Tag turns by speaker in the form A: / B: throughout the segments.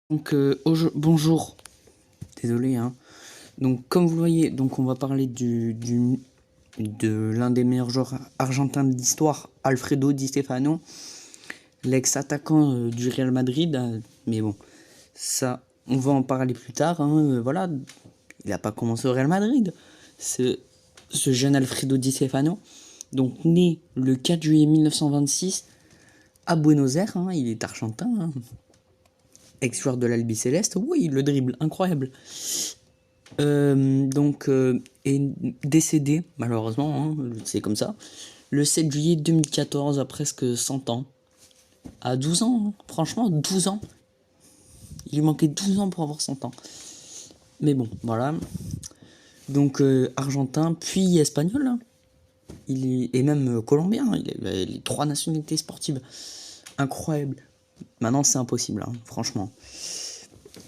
A: Donc bonjour, désolé hein. Donc comme vous le voyez, donc on va parler de l'un des meilleurs joueurs argentins de l'histoire, Alfredo Di Stefano, l'ex-attaquant du Real Madrid. Mais bon, ça, on va en parler plus tard. Voilà, il n'a pas commencé au Real Madrid. Ce jeune Alfredo Di Stefano, donc né le 4 juillet 1926 à Buenos Aires. Il est argentin. Ex-joueur de l'Albi Céleste, oui, le dribble, incroyable. Est décédé, malheureusement, c'est comme ça, le 7 juillet 2014, à presque 100 ans. À 12 ans, franchement, 12 ans. Il lui manquait 12 ans pour avoir 100 ans. Mais bon, voilà. Donc, argentin, puis espagnol. Et même colombien. Il a les 3 nationalités sportives. Incroyable. Maintenant, c'est impossible, franchement.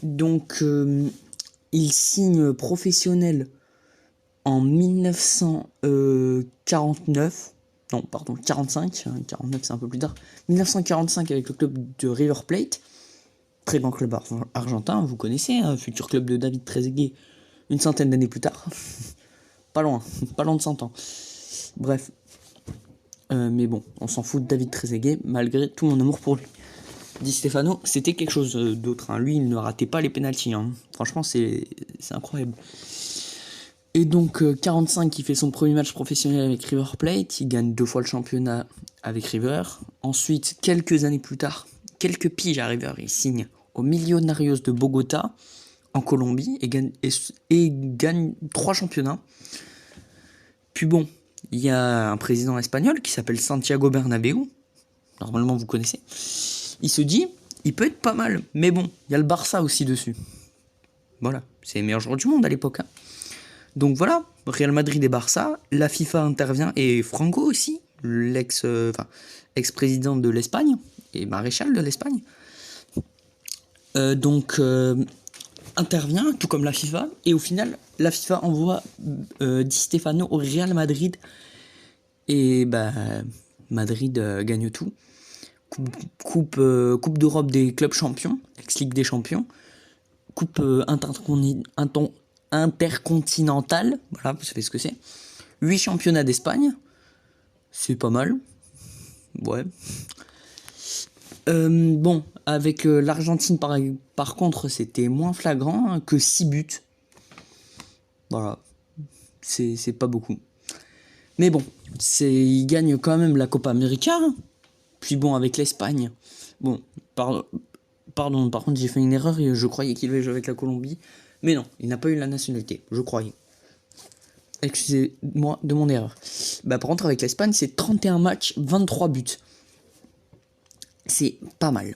A: Donc, il signe professionnel en 1949. Non, pardon, 45. 49, c'est un peu plus tard. 1945 avec le club de River Plate. Très grand club argentin, vous connaissez, futur club de David Trezeguet une centaine d'années plus tard. Pas loin de 100 ans. Bref. Mais bon, on s'en fout de David Trezeguet, malgré tout mon amour pour lui. Di Stefano, c'était quelque chose d'autre. Lui, il ne ratait pas les pénaltys. Franchement, c'est incroyable. Et donc, 45, il fait son premier match professionnel avec River Plate. Il gagne 2 fois le championnat avec River. Ensuite, quelques années plus tard, quelques piges à River, il signe aux Millonarios de Bogota, en Colombie, et gagne 3 championnats. Puis bon, il y a un président espagnol qui s'appelle Santiago Bernabéu. Normalement, vous connaissez. Il se dit, il peut être pas mal, mais bon, il y a le Barça aussi dessus. Voilà, c'est les meilleurs joueurs du monde à l'époque. Donc voilà, Real Madrid et Barça, la FIFA intervient, et Franco aussi, ex-président de l'Espagne, et maréchal de l'Espagne. Intervient, tout comme la FIFA, et au final, la FIFA envoie Di Stefano au Real Madrid, et Madrid gagne tout. Coupe d'Europe des clubs champions, ex-Ligue des champions, coupe intercontinentale, voilà, vous savez ce que c'est. 8 championnats d'Espagne, c'est pas mal, ouais. Bon, avec l'Argentine par contre, c'était moins flagrant que 6 buts. Voilà, c'est pas beaucoup. Mais bon, il gagne quand même la Copa América. Puis bon, avec l'Espagne, bon, pardon, par contre, j'ai fait une erreur et je croyais qu'il allait jouer avec la Colombie. Mais non, il n'a pas eu la nationalité, je croyais. Excusez-moi de mon erreur. Par contre, avec l'Espagne, c'est 31 matchs, 23 buts. C'est pas mal.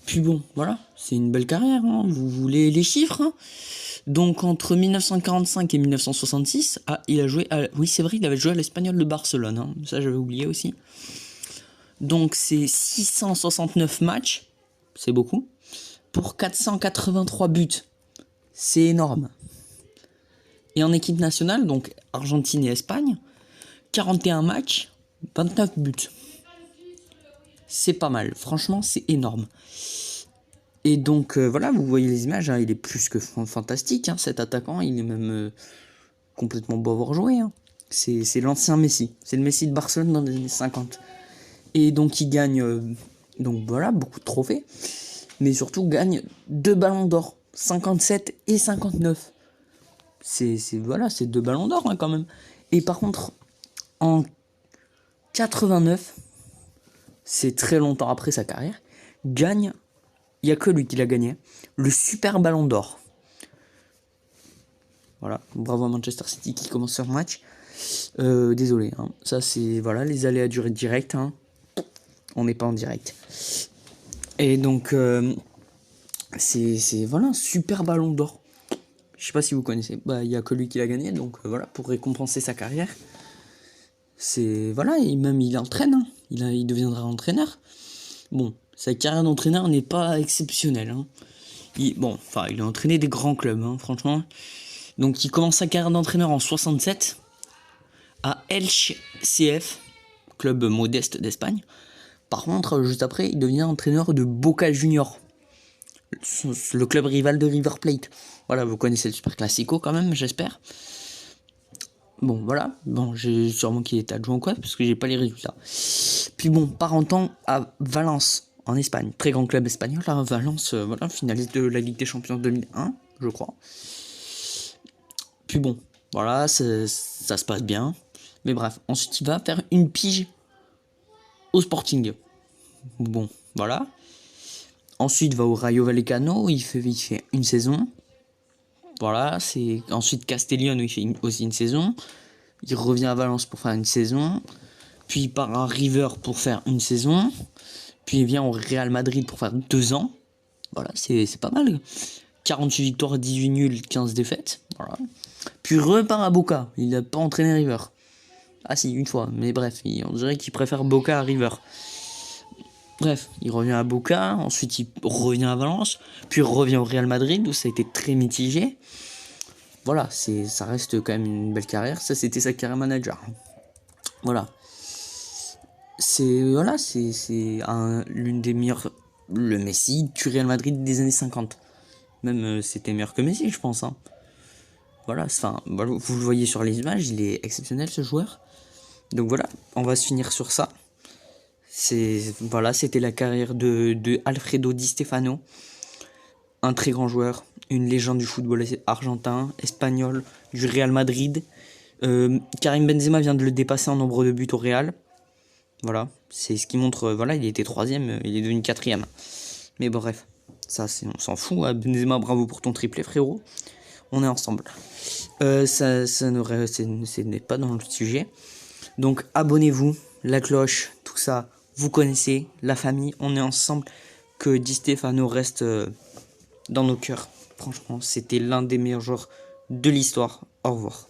A: Puis bon, voilà, c'est une belle carrière, vous voulez les chiffres. Donc entre 1945 et 1966, il a joué oui, c'est vrai, il avait joué à l'Espagnol de Barcelone, ça j'avais oublié aussi. Donc c'est 669 matchs, c'est beaucoup, pour 483 buts. C'est énorme. Et en équipe nationale, donc Argentine et Espagne, 41 matchs, 29 buts. C'est pas mal, franchement c'est énorme. Et donc voilà, vous voyez les images, il est plus que fantastique, cet attaquant, il est même complètement beau à voir jouer. C'est l'ancien Messi, c'est le Messi de Barcelone dans les années 50. Et donc il gagne beaucoup de trophées, mais surtout gagne 2 ballons d'or, 57 et 59. C'est 2 ballons d'or quand même. Et par contre, en 89, c'est très longtemps après sa carrière, gagne, il n'y a que lui qui l'a gagné, le super ballon d'or. Voilà, bravo à Manchester City qui commence sur match. Désolé, ça c'est les aléas du direct. On n'est pas en direct. Et donc, c'est un super ballon d'or. Je sais pas si vous connaissez. Il n'y a que lui qui l'a gagné. Donc pour récompenser sa carrière. Et même il entraîne. Il deviendra entraîneur. Bon, sa carrière d'entraîneur n'est pas exceptionnelle. Il a entraîné des grands clubs, franchement. Donc il commence sa carrière d'entraîneur en 67 à Elche CF, club modeste d'Espagne. Par contre, juste après, il devient entraîneur de Boca Juniors. le club rival de River Plate. Voilà, vous connaissez le Super Classico quand même, j'espère. Bon, voilà. Bon, j'ai sûrement qu'il est adjoint ou quoi, parce que j'ai pas les résultats. Puis bon, part en temps à Valence, en Espagne. Très grand club espagnol, là, Valence, voilà, finaliste de la Ligue des Champions 2001, je crois. Puis bon, voilà, ça se passe bien. Mais bref, ensuite il va faire une pige au Sporting. Bon, voilà. Ensuite il va au Rayo Vallecano, il fait une saison. Voilà, c'est ensuite Castellón où il fait aussi une saison. Il revient à Valence pour faire une saison. Puis il part à River pour faire une saison. Puis il vient au Real Madrid pour faire 2 ans. Voilà, c'est pas mal. 48 victoires, 18 nuls, 15 défaites. Voilà. Puis repart à Boca. Il n'a pas entraîné River. Ah si, une fois. Mais bref, on dirait qu'il préfère Boca à River. Bref, il revient à Boca. Ensuite, il revient à Valence. Puis il revient au Real Madrid où ça a été très mitigé. Voilà, ça reste quand même une belle carrière. Ça, c'était sa carrière manager. Voilà. C'est l'une des meilleures, le Messi du Real Madrid des années 50. Même c'était meilleur que Messi, je pense. Hein. Voilà, enfin, vous le voyez sur les images, il est exceptionnel ce joueur. Donc voilà, on va se finir sur ça. C'était la carrière de Alfredo Di Stefano, un très grand joueur, une légende du football argentin, espagnol, du Real Madrid. Karim Benzema vient de le dépasser en nombre de buts au Real. Voilà, c'est ce qui montre, il était 3ème, il est devenu 4ème. Mais bref, on s'en fout. Hein. Benzema, bravo pour ton triplé, frérot. On est ensemble. Ce n'est pas dans le sujet. Donc abonnez-vous, la cloche, tout ça, vous connaissez, la famille, on est ensemble. Que Di Stefano reste dans nos cœurs. Franchement, c'était l'un des meilleurs joueurs de l'histoire. Au revoir.